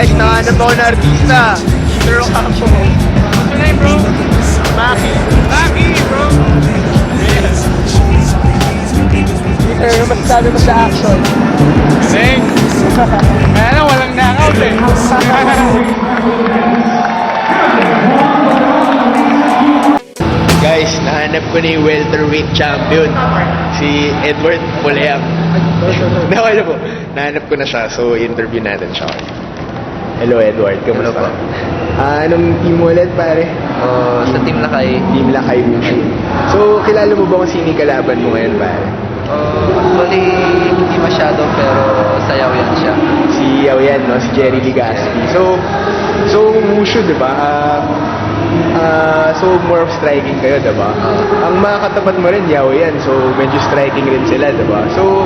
Guys, nahanap ako na artista. Pero ako. What's your name, bro? Maki. Lucky, bro. Peter, ano masasabi mo sa action? Galing. Kaya lang, walang knockout eh. Guys, nahanap ko na yung welterweight champion. Si Edward Puleam. Nakala po, nahanap ko na siya. So, interview natin siya. Hello, Edward. Kamusta ka? Anong team mo ulit, pare? Sa Team Lakay, Team Lakay Wushu. So, kilala mo ba kung sino yung kalaban mo ngayon, pare? actually, hindi masyado pero sayaw yan siya. Si Yaoyan, no? Si Jerry Ligaspi. So Wushu, di ba? So more of striking kayo, di ba? Ang mga katapat mo rin, Yaoyan. So medyo striking rin sila, di ba? So,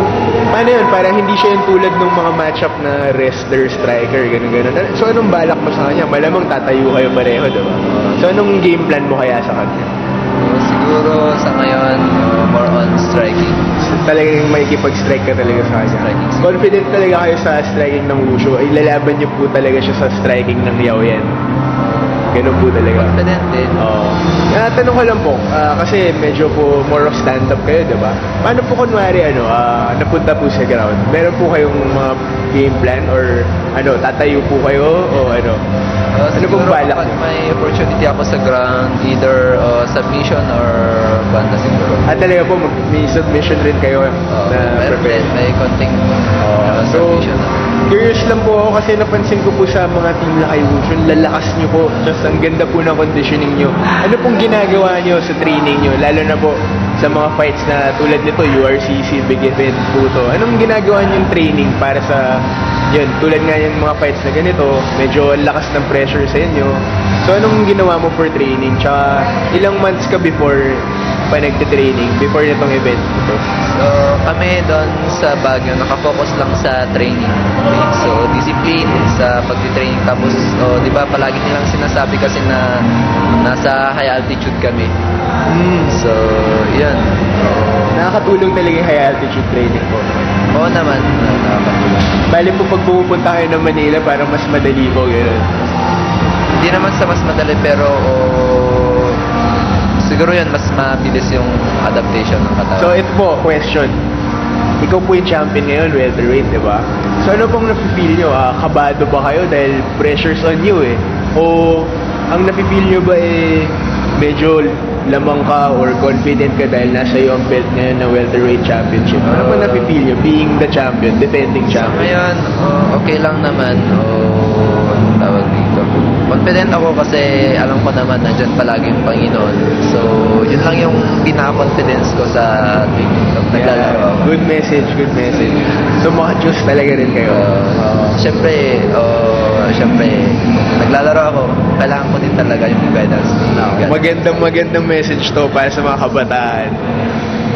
paano yun? Para hindi siya yung tulad ng mga matchup na wrestler, striker, ganun-ganun. So anong balak mo sa kanya? Malamang tatayo kayo pareho, di ba? So anong game plan mo kaya sa kanya? Siguro sa ngayon, more on striking. So, talagang makikipag-strike ka talaga sa kanya. Striking. Confident talaga kayo sa striking ng Wushu. Ilalaban niyo po talaga siya sa striking ng Yaoyan. Ganun po talaga. Confident din. Oo. Tanong ko lang po, kasi medyo po more of stand-up kayo, di ba? Paano po kunwari, napunta po sa ground? Meron po kayong mga game plan or tatayo po kayo o ano? Ano Siguro pong balak kapag niyo? may opportunity ako sa ground, either submission or banda siguro. Talaga po, may submission rin kayo na Meron prepare. din, may konting So, submission. curious lang po ako kasi napansin ko po sa mga team na kayo, yung lalakas nyo po, just ang ganda po ng conditioning nyo. Ano pong ginagawa nyo sa training nyo, lalo na po sa mga fights na tulad nito, URCC, big event po to. Anong ginagawa nyo yung training para sa, yun, tulad nga yung mga fights na ganito, medyo lakas ng pressure sa inyo. So, anong ginawa mo for training? Tsaka, ilang months ka before pa nagte-training, before nitong event ito? So, kami doon sa Baguio, nakafocus lang sa training. So, discipline sa pagti-training. Tapos, di ba, palagi nilang sinasabi kasi na nasa high altitude kami. So, yun. Nakakatulong talaga yung high altitude training po. Oo naman, nakakatulong. Bali po pag pupunta kayo ng Manila, parang mas madali po, gano'n. Hindi naman sa mas madali, pero siguro yun, mas mabilis yung adaptation ng katawan. So, ito po, question. Ikaw po yung champion ngayon, welterweight, di ba? So, ano pong napipil nyo? Kabado ba kayo dahil pressure's on you eh? O ang napipil nyo ba medyo lamang ka or confident ka dahil nasa iyo ang belt ngayon na welterweight championship? Ano pong napipil nyo being the champion, defending champion? Ngayon, okay lang naman. Anong tawag dito? Confident ako kasi alam ko naman nandyan palagi yung Panginoon. So, yun lang yung pinaka-confidence ko sa TikTok. Naglalaro ako. Good message, good message. So, mga Diyos talaga rin kayo. Siyempre, naglalaro ako. Kailangan ko din talaga yung guidance. Magandang message to para sa mga kabataan.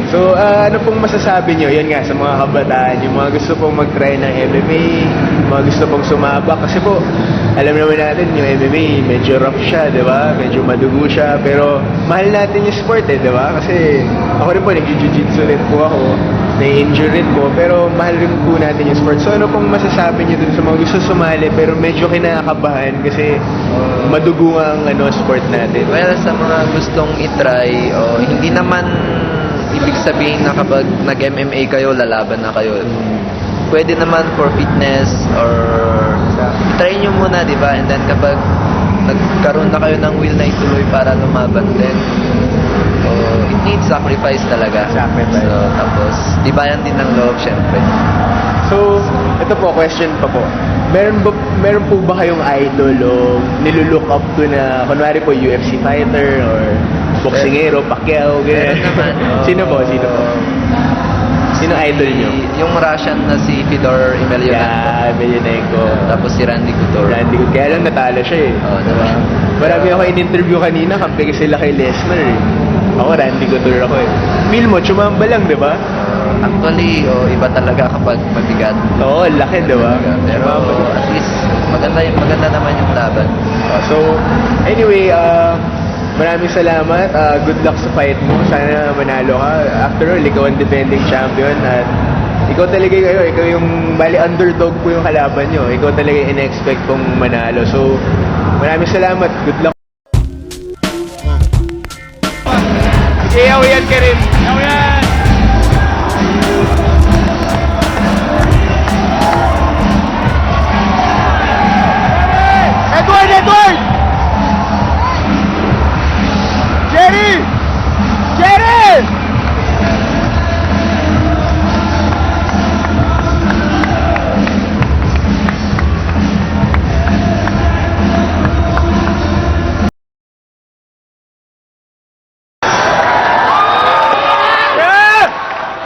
So, ano pong masasabi nyo? Yan nga, sa mga kabataan, yung mga gusto pong mag-try ng MMA, mga gusto pong sumabak. Kasi po, alam naman natin, yung MMA, medyo rough siya, di ba? Medyo madugo siya. Pero, mahal natin yung sport, di ba? Kasi, ako rin po, nag-jiu-jitsu rin po ako. Na-injure rin po. Pero, mahal rin po natin yung sport. So, ano pong masasabi nyo dun sa mga gusto sumali, pero medyo kinakabahan kasi madugo ang sport natin? Well, sa mga gustong itry, hindi naman ibig sabihin na kapag nag-MMA kayo, lalaban na kayo. Pwede naman for fitness or try nyo muna, di ba? And then kapag nagkaroon na kayo ng will na ituloy para lumaban din, it needs sacrifice talaga. Sacrifice. So, tapos, tibayan din ng loob, syempre. So, ito po, question pa po. Meron po ba kayong idol o nilulook up to na, kunwari po, UFC fighter or boksingero, Pacquiao, Meron gano'n? naman. Sino po? Sino idol nyo? Yung Russian na si Fedor Emelianenko. Yeah, Emelianenko. Tapos si Randy Couture. Randy Couture. Kaya lang natalo siya eh. Oo, diba? Marami ako in-interview kanina, kampi sila kay Lesnar eh. Ako, Randy Couture ako eh. Feel mo, chumamba lang, di ba? Actually, iba talaga kapag mabigat. Oo, laki, di ba? Pero at least maganda naman yung laban. So, anyway, maraming salamat. Good luck sa fight mo. Sana manalo ka. After all, ikaw ang defending champion at ikaw talaga ikaw yung bali underdog po yung kalaban nyo. Ikaw talaga yung in-expect kong manalo. So, maraming salamat. Good luck. Iyaw yan ka rin. Iyaw yan. Edward! Edward! Jerry! Jerry!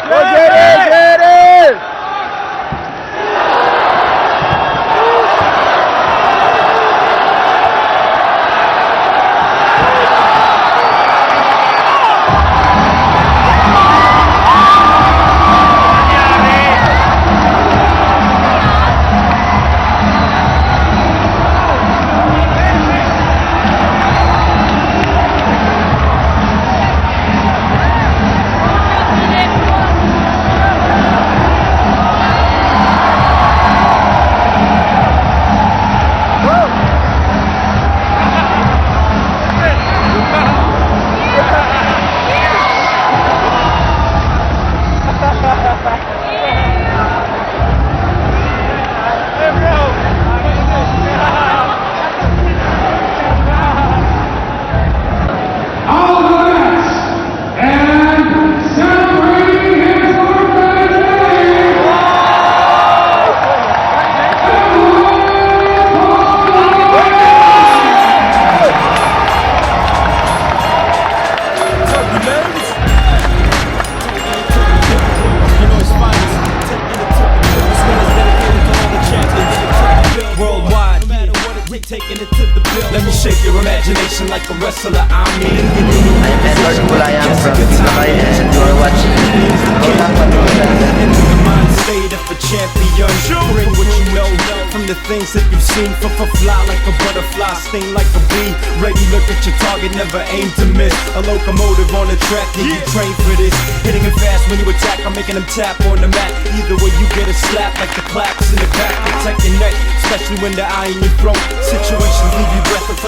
Go Jerry! Jerry! Taking it to the bill. Let me shake your imagination like a wrestler. I'm in. I'm Edward Kulayang from Tikabay and you are watching Into the mind state of a champion. Bring what you know from the things that you've seen. Fly like a butterfly, sting like a bee. Ready, look at your target, never aim to miss. A locomotive on the track, yeah, you train for this. Hitting it fast when you attack, I'm making them tap on the mat. Either way, you get a slap like the claps in the back. Protect your neck, especially when the eye in your throat. Situations leave you breathless.